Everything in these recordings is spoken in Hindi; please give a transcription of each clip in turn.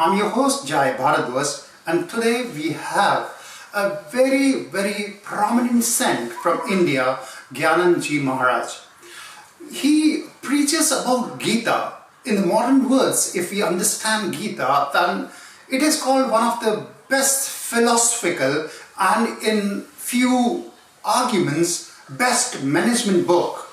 I'm your host Jai Bharadwaj, and today we have a very, very prominent saint from India, Gyananji Maharaj. He preaches about Gita. In the modern words, if we understand Gita, then it is called one of the best philosophical and in few arguments, best management book.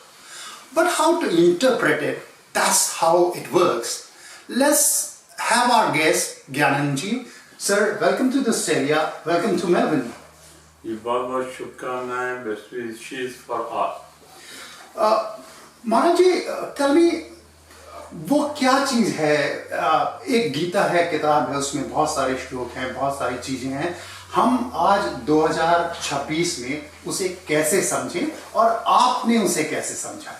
But how to interpret it, that's how it works. Let's have our guest, Gyananji. Sir, welcome to Australia, welcome to Melbourne. बहुत शुभकामनाएं, best wishes for all. Maharaj ji, tell me, वो क्या चीज़ है? एक गीता है, किताब है, उसमें बहुत सारे श्लोक हैं, बहुत सारी चीज़ें हैं. हम आज 2026 में उसे कैसे समझें और आपने उसे कैसे समझा?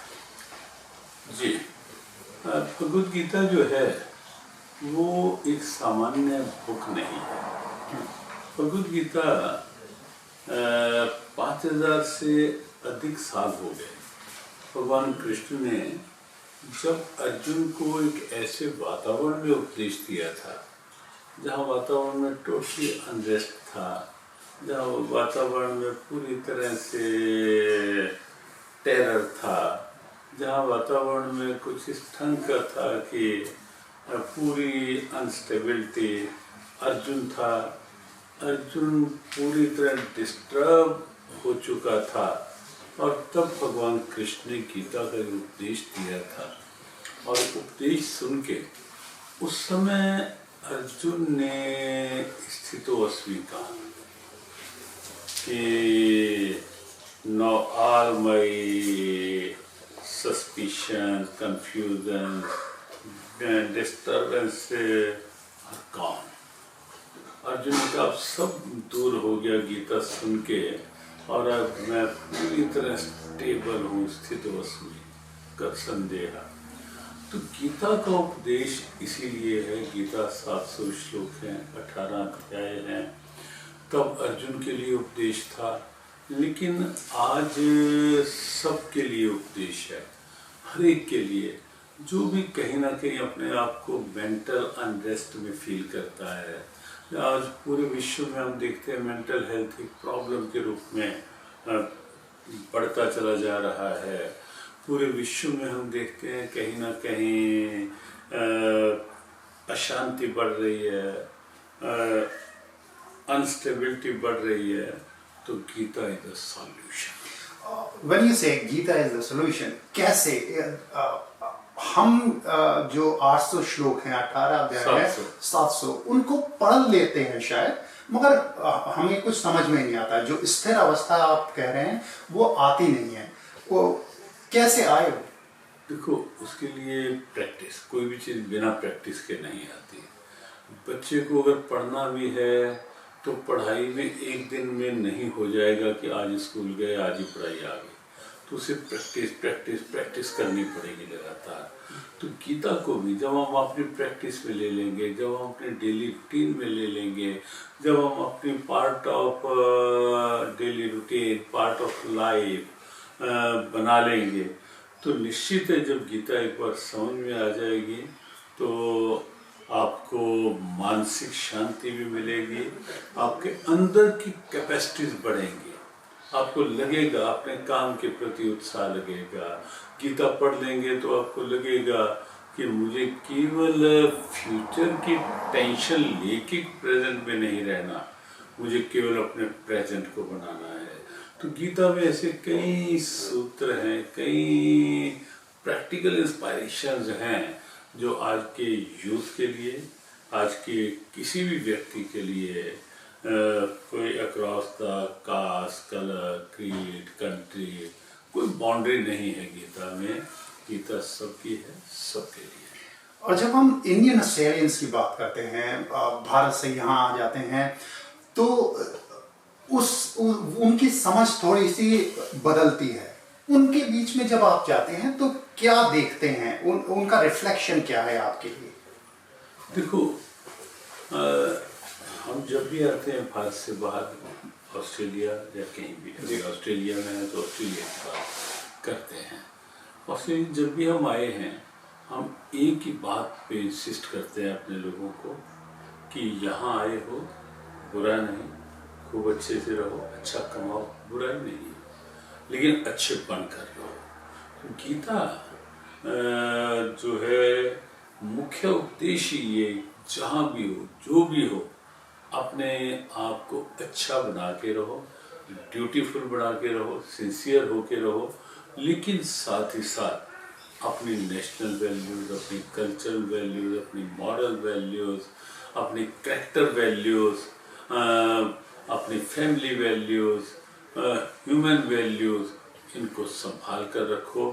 जी, भगवद गीता जो है वो एक सामान्य बुक नहीं है. भगवद गीता 5000 से अधिक साल हो गए. भगवान कृष्ण ने जब अर्जुन को एक ऐसे वातावरण में उपदेश दिया था जहाँ वातावरण में टोटली अनरेस्ट था, जहाँ वातावरण में पूरी तरह से टेरर था, जहाँ वातावरण में कुछ इस ढंग का था कि पूरी अनस्टेबिलिटी. अर्जुन पूरी तरह डिस्टर्ब हो चुका था और तब भगवान कृष्ण ने गीता का उपदेश दिया था. और उपदेश सुन के उस समय अर्जुन ने स्थितोस्मी कहा कि now all my suspicion, confusion, disturbance are gone. Arjun का अब सब दूर हो गया गीता सुन के, और अब मैं पूरी तरह स्टेबल हूँ, स्थितोस्मी, कर संदेह. तो गीता का उपदेश इसीलिए है. गीता 700 श्लोक हैं, 18 अध्याय हैं. तब अर्जुन के लिए उपदेश था, लेकिन आज सबके लिए उपदेश है. हर एक के लिए जो भी कहीं ना कहीं अपने आप को मेंटल अनरेस्ट में फील करता है. आज पूरे विश्व में हम देखते हैं मेंटल हेल्थ एक प्रॉब्लम के रूप में बढ़ता चला जा रहा है. पूरे विश्व में हम देखते हैं कहीं ना कहीं अशांति बढ़ रही है, अनस्टेबिलिटी बढ़ रही है. तो Gita is the solution. When you say Gita is the solution, कैसे? हम जो 800 श्लोक हैं, 18 अध्याय हैं, 700 उनको पढ़ लेते हैं शायद, मगर हमें कुछ समझ में नहीं आता. जो स्थिर अवस्था आप कह रहे हैं वो आती नहीं है. वो कैसे आए? देखो, उसके लिए प्रैक्टिस, कोई भी चीज़ बिना प्रैक्टिस के नहीं आती. बच्चे को अगर पढ़ना भी है तो पढ़ाई में एक दिन में नहीं हो जाएगा कि आज स्कूल गए, आज ही पढ़ाई आ गई. तो उसे प्रैक्टिस करनी पड़ेगी लगातार. तो गीता को भी जब हम अपनी प्रैक्टिस में ले लेंगे, जब हम अपने डेली रूटीन में ले लेंगे, जब हम अपनी part of daily routine, part of life बना लेंगे, तो निश्चित है जब गीता एक बार समझ में आ जाएगी तो आपको मानसिक शांति भी मिलेगी, आपके अंदर की कैपेसिटीज बढ़ेंगी. आपको लगेगा, अपने काम के प्रति उत्साह लगेगा. गीता पढ़ लेंगे तो आपको लगेगा कि मुझे केवल फ्यूचर की टेंशन लेके प्रेजेंट में नहीं रहना, मुझे केवल अपने प्रेजेंट को बनाना है. तो गीता में ऐसे कई सूत्र हैं, कई प्रैक्टिकल इंस्पायरेशंस हैं जो आज के यूथ के लिए, आज के किसी भी व्यक्ति के लिए, कोई across the caste, colour, creed, country, कोई बाउंड्री नहीं है गीता में. गीता सबकी है, सबके लिए. और जब हम इंडियन ऑस्ट्रेलियंस की बात करते हैं, भारत से यहाँ आ जाते हैं, तो उनकी समझ थोड़ी सी बदलती है. उनके बीच में जब आप जाते हैं तो क्या देखते हैं? उनका रिफ्लेक्शन क्या है आपके लिए? देखो, हम जब भी आते हैं भारत से बाहर, ऑस्ट्रेलिया या कहीं भी, ऑस्ट्रेलिया में है तो ऑस्ट्रेलिया की बात करते हैं. ऑस्ट्रेलिया जब भी हम आए हैं, हम एक ही बात पे इंसिस्ट करते हैं अपने लोगों को कि यहाँ आए हो बुरा नहीं, खूब अच्छे से रहो, अच्छा कमाओ, बुरा ही नहीं है, लेकिन अच्छे बनकर रहो। तो गीता जो है मुख्य उपदेश ही ये, जहाँ भी हो जो भी हो अपने आप को अच्छा बना के रहो, ड्यूटीफुल बना के रहो, सिंसियर होके रहो, लेकिन साथ ही साथ अपनी नेशनल वैल्यूज़, अपनी कल्चरल वैल्यूज़, अपनी मॉरल वैल्यूज़, अपनी कैरेक्टर वैल्यूज़, अपनी फैमिली वैल्यूज़, ह्यूमन वैल्यूज़, इनको संभाल कर रखो।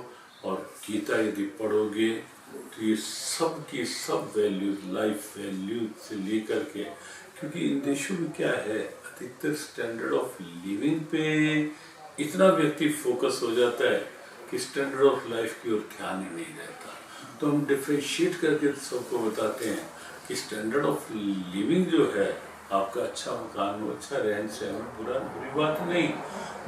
और गीता यदि पढ़ोगे तो ये सब की सब वैल्यूज, लाइफ वैल्यूज से लेकर के, क्योंकि इन देशों में क्या है, अधिकतर स्टैंडर्ड ऑफ लिविंग पे इतना व्यक्ति फोकस हो जाता है कि स्टैंडर्ड ऑफ लाइफ की ओर ध्यान ही नहीं रहता। तो हम डिफ्रेंशिएट करके सबको बताते हैं कि स्टैंडर्ड ऑफ लिविंग जो है, आपका अच्छा मकान हो, अच्छा रहन सहन, बुरी बात नहीं,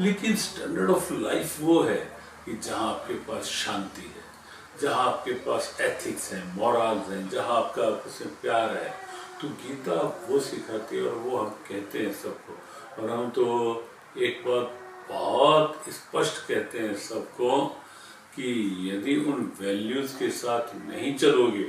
लेकिन स्टैंडर्ड ऑफ लाइफ वो है कि जहाँ आपके पास शांति है, जहाँ आपके पास एथिक्स हैं, मॉरल्स हैं, जहाँ आपका आपस में प्यार है। तो गीता वो सिखाती है और वो हम कहते हैं सबको। और हम तो एक बात बहुत स्पष्ट कहते हैं सबको कि यदि उन वैल्यूज के साथ नहीं चलोगे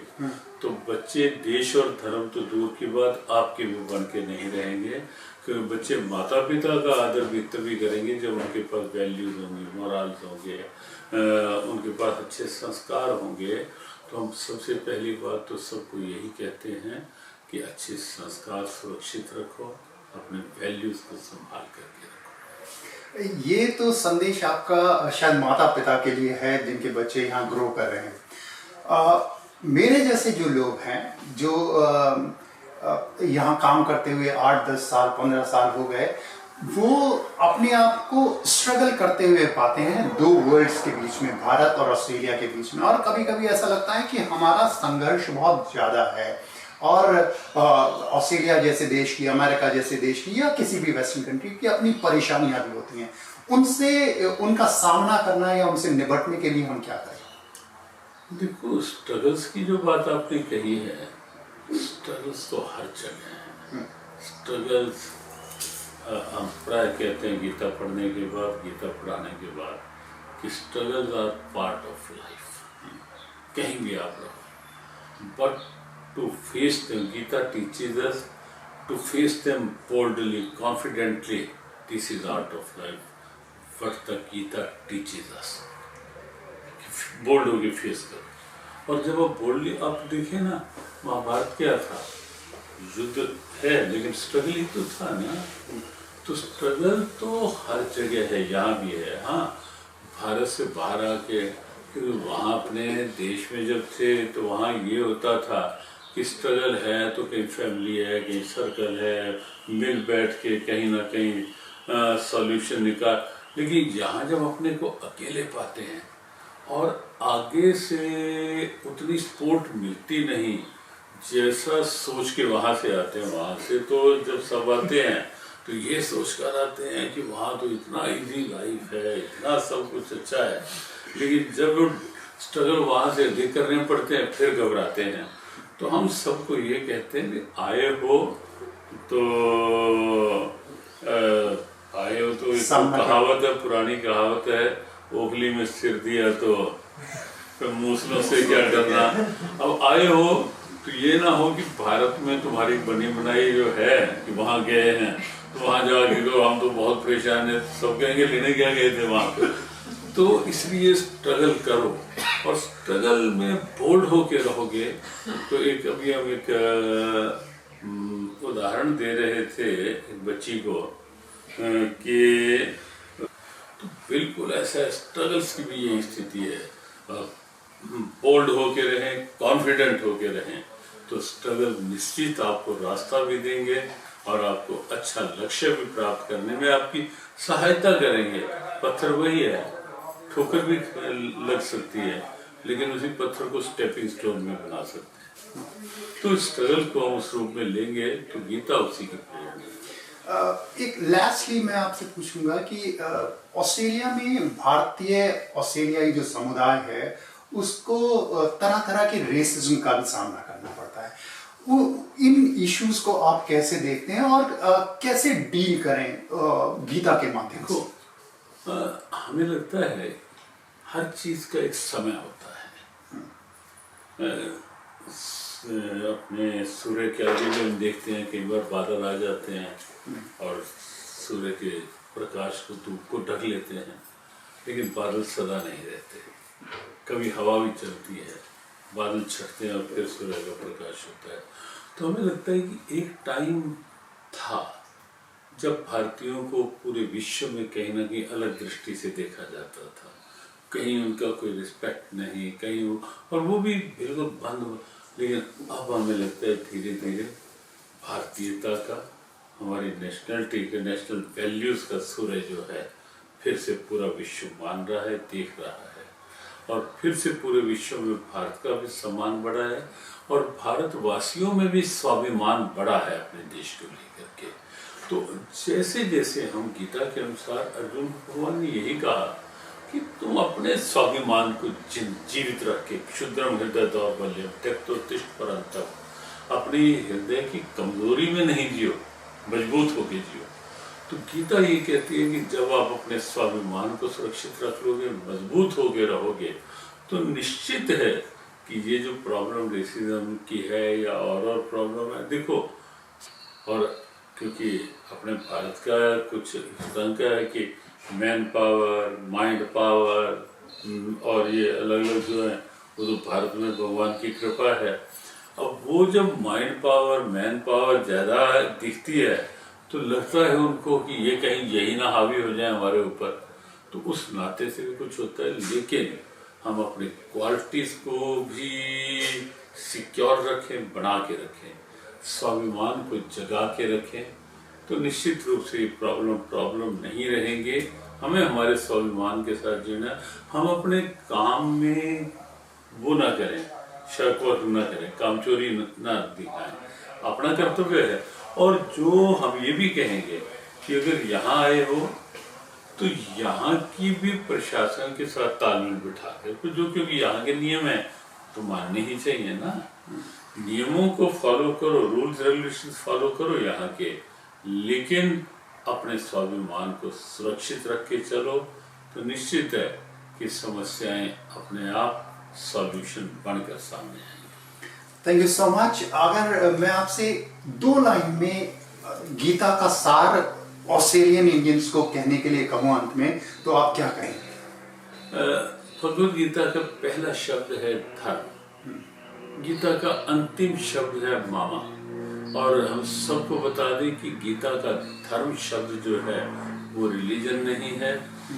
तो बच्चे देश और धर्म तो दूर की बात आपके भी बन के नहीं रहेंगे। क्योंकि बच्चे माता पिता का आदर भी तभी करेंगे जब उनके पास वैल्यूज होंगे, मॉरल्स होंगे, उनके पास अच्छे संस्कार होंगे। तो हम सबसे पहली बात तो सबको यही कहते हैं कि अच्छे संस्कार सुरक्षित रखो, अपने वैल्यूज को संभाल करके रखो। ये तो संदेश आपका शायद माता पिता के लिए है जिनके बच्चे यहाँ ग्रो कर रहे हैं। मेरे जैसे जो लोग हैं, जो यहाँ काम करते हुए 8-10 साल 15 साल हो गए, वो अपने आप को स्ट्रगल करते हुए पाते हैं दो वर्ल्ड्स के बीच में, भारत और ऑस्ट्रेलिया के बीच में। और कभी कभी ऐसा लगता है कि हमारा संघर्ष बहुत ज़्यादा है, और ऑस्ट्रेलिया जैसे देश की, अमेरिका जैसे देश की, या किसी भी वेस्टर्न कंट्री की अपनी परेशानियां भी होती हैं। उनसे उनका सामना करना या उनसे निपटने के लिए हम क्या करें? देखो, स्ट्रगल्स की जो बात आपने कही है, स्ट्रगल्स तो हर जगह हैं। स्ट्रगल्स हम प्राय कहते हैं गीता पढ़ने के बाद, गीता पढ़ाने के बाद, कि struggles are part of life, कहीं भी आप रहो। But to face them, Gita teaches us to face them boldly, confidently, this is art of life. What the Gita teaches us, bold होके फेस करो। और जब आप बोल्डली, आप देखें ना, महाभारत क्या था, युद्ध है लेकिन स्ट्रगल ही तो था ना। तो स्ट्रगल तो हर जगह है, यहाँ भी है। हाँ, भारत से बाहर आके, क्योंकि वहाँ अपने देश में जब थे तो वहाँ ये होता था कि स्ट्रगल है तो कहीं फैमिली है, कहीं सर्कल है, मिल बैठ के कहीं ना कहीं सॉल्यूशन निकाल। लेकिन यहाँ जब अपने को अकेले पाते हैं और आगे से उतनी सपोर्ट मिलती नहीं जैसा सोच के वहाँ से आते हैं, वहाँ से तो जब सब आते हैं तो ये सोच कर आते हैं कि वहाँ तो इतना इजी लाइफ है, इतना सब कुछ अच्छा है। लेकिन जब वो स्ट्रगल वहाँ से अधिक करने पड़ते हैं फिर घबराते हैं। तो हम सबको ये कहते हैं कि आए हो तो एक कहावत है, पुरानी कहावत है, ओखली में सिर दिया तो मूसलों से क्या डरना। अब आए हो तो ये ना हो कि भारत में तुम्हारी बनी बनाई जो है कि वहाँ गए हैं तो वहाँ जाके तो हम तो बहुत परेशान है, सब कहेंगे लेने क्या गए थे वहाँ पे। तो इसलिए स्ट्रगल करो, और स्ट्रगल में बोल्ड होके रहोगे। तो एक अभी हम एक उदाहरण दे रहे थे एक बच्ची को कि तो बिल्कुल ऐसा स्ट्रगल्स की भी यही स्थिति है। बोल्ड होके रहें, कॉन्फिडेंट होके रहें, तो स्ट्रगल निश्चित आपको रास्ता भी देंगे और आपको अच्छा लक्ष्य भी प्राप्त करने में आपकी सहायता करेंगे। पत्थर वही है, ठोकर भी लग सकती है, लेकिन उसी पत्थर को स्टेपिंग स्टोन में बना सकते हैं। तो स्ट्रगल को हम उस रूप में लेंगे तो गीता उसी की प्रेरणा है। एक लास्टली मैं आपसे पूछूंगा कि ऑस्ट्रेलिया में भारतीय ऑस्ट्रेलियाई जो समुदाय है उसको तरह तरह के रेसिज्म का भी सामना करना पड़ता है। वो इन इश्यूज को आप कैसे देखते हैं और कैसे डील करें गीता के माध्यम से? हमें लगता है हर चीज का एक समय होता है। अपने सूर्य के आगे भी हम देखते हैं कई बार बादल आ जाते हैं और सूर्य के प्रकाश को धूप को ढक लेते हैं, लेकिन बादल सदा नहीं रहते। कभी हवा भी चलती है, बादल छटते हैं और फिर सूर्य का प्रकाश होता है। तो हमें लगता है कि एक टाइम था जब भारतीयों को पूरे विश्व में कहीं ना कहीं अलग दृष्टि से देखा जाता था, कहीं उनका कोई रिस्पेक्ट नहीं, कहीं और वो भी बिल्कुल बंद। लेकिन अब हमें लगता है धीरे धीरे भारतीयता का, हमारी नेशनलिटी का, नेशनल वैल्यूज का सूर्य जो है फिर से पूरा विश्व मान रहा है, देख रहा है, और फिर से पूरे विश्व में भारत का भी सम्मान बढ़ा है और भारतवासियों में भी स्वाभिमान बढ़ा है अपने देश को लेकर के। तो जैसे जैसे हम गीता के अनुसार, अर्जुन भगवान ने यही कहा कि तुम अपने स्वाभिमान को जीवित रख के, क्षुद्रम हृदय दौर्बल्यम त्यक्तोत्तिष्ठ परन्तप, अपनी हृदय की कमजोरी में नहीं जियो, मजबूत होके जियो। तो गीता ये कहती है कि जब आप अपने स्वाभिमान को सुरक्षित रख लोगे, मजबूत होके रहोगे, तो निश्चित है कि ये जो प्रॉब्लम रेसिज्म की है या और प्रॉब्लम है, देखो, और क्योंकि अपने भारत का कुछ ढंग का है कि मैन पावर, माइंड पावर और ये अलग अलग जो है, वो तो भारत में भगवान की कृपा है। अब वो जब माइंड पावर, मैन पावर ज़्यादा दिखती है तो लगता है उनको कि ये कहीं यही ना हावी हो जाए हमारे ऊपर, तो उस नाते से भी कुछ होता है। लेकिन हम अपनी क्वालिटीज़ को भी सिक्योर रखें, बना के रखें, स्वाभिमान को जगा के रखें, तो निश्चित रूप से ये प्रॉब्लम नहीं रहेंगे। हमें हमारे स्वाभिमान के साथ जीना, हम अपने काम में वो ना करें, शर्कवट ना करें, कामचोरी ना दिखाएं, अपना कर्तव्य है। और जो हम ये भी कहेंगे कि अगर यहाँ आए हो तो यहाँ की भी प्रशासन के साथ तालमेल बिठा कर, तो जो क्योंकि यहाँ के नियम है तो मानने ही चाहिए ना, नियमों को फॉलो करो, रूल्स रेगुलेशंस फॉलो करो यहाँ के, लेकिन अपने स्वाभिमान को सुरक्षित रख के चलो, तो निश्चित है कि समस्याएं अपने आप सॉल्यूशन बनकर सामने आएंगी। Thank you so much. अगर मैं आपसे 2 लाइन में गीता का सार ऑस्ट्रेलियन इंडियंस को कहने के लिए कहूँ अंत में, तो आप क्या कहेंगे? भगवद गीता का पहला शब्द है धर्म, गीता का अंतिम शब्द है मामा। और हम सबको बता दें कि गीता का धर्म शब्द जो है वो रिलीजन नहीं है,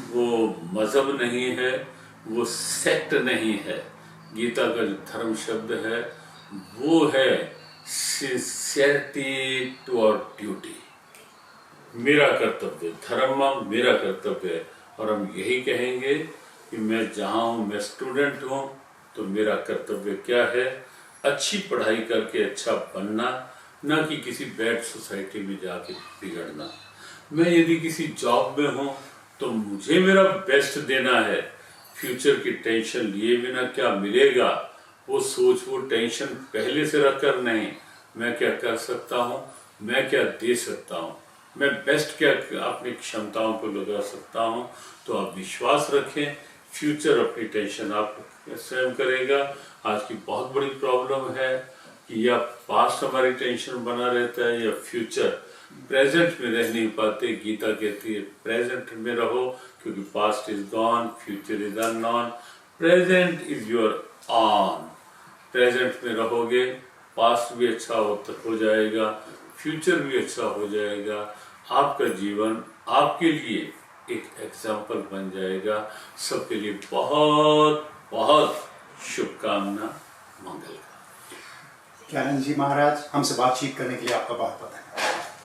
वो मजहब नहीं है, वो सेक्ट नहीं है। गीता का जो धर्म शब्द है वो है सिंसियरिटी टू आवर ड्यूटी, मेरा कर्तव्य, धर्म मेरा कर्तव्य है। और हम यही कहेंगे कि मैं जहाँ हूँ, मैं स्टूडेंट हूँ, तो मेरा कर्तव्य क्या है? अच्छी पढ़ाई करके अच्छा बनना, ना कि किसी बैड सोसाइटी में जाके बिगड़ना। मैं यदि किसी जॉब में हूँ तो मुझे मेरा बेस्ट देना है, फ्यूचर की टेंशन लिए बिना क्या मिलेगा वो सोच, वो टेंशन पहले से रखकर नहीं, मैं क्या कर सकता हूँ, मैं क्या दे सकता हूँ, मैं बेस्ट क्या अपनी क्षमताओं को लगा सकता हूँ। तो आप विश्वास रखें, फ्यूचर अपनी टेंशन आप स्वयं करेगा। आज की बहुत बड़ी प्रॉब्लम है कि या पास्ट हमारी टेंशन बना रहता है या फ्यूचर, प्रेजेंट में रह नहीं पाते। गीता कहती है प्रेजेंट में रहो, क्योंकि past is gone, future is unknown, present is your on. Present में रहोगे, पास्ट भी अच्छा हो जाएगा, फ्यूचर भी अच्छा हो जाएगा, आपका जीवन आपके लिए एक एग्जाम्पल बन जाएगा। सबके लिए बहुत बहुत शुभकामना, मंगल का। ज्ञानंद जी महाराज, हमसे बातचीत करने के लिए आपका बहुत बहुत धन्यवाद।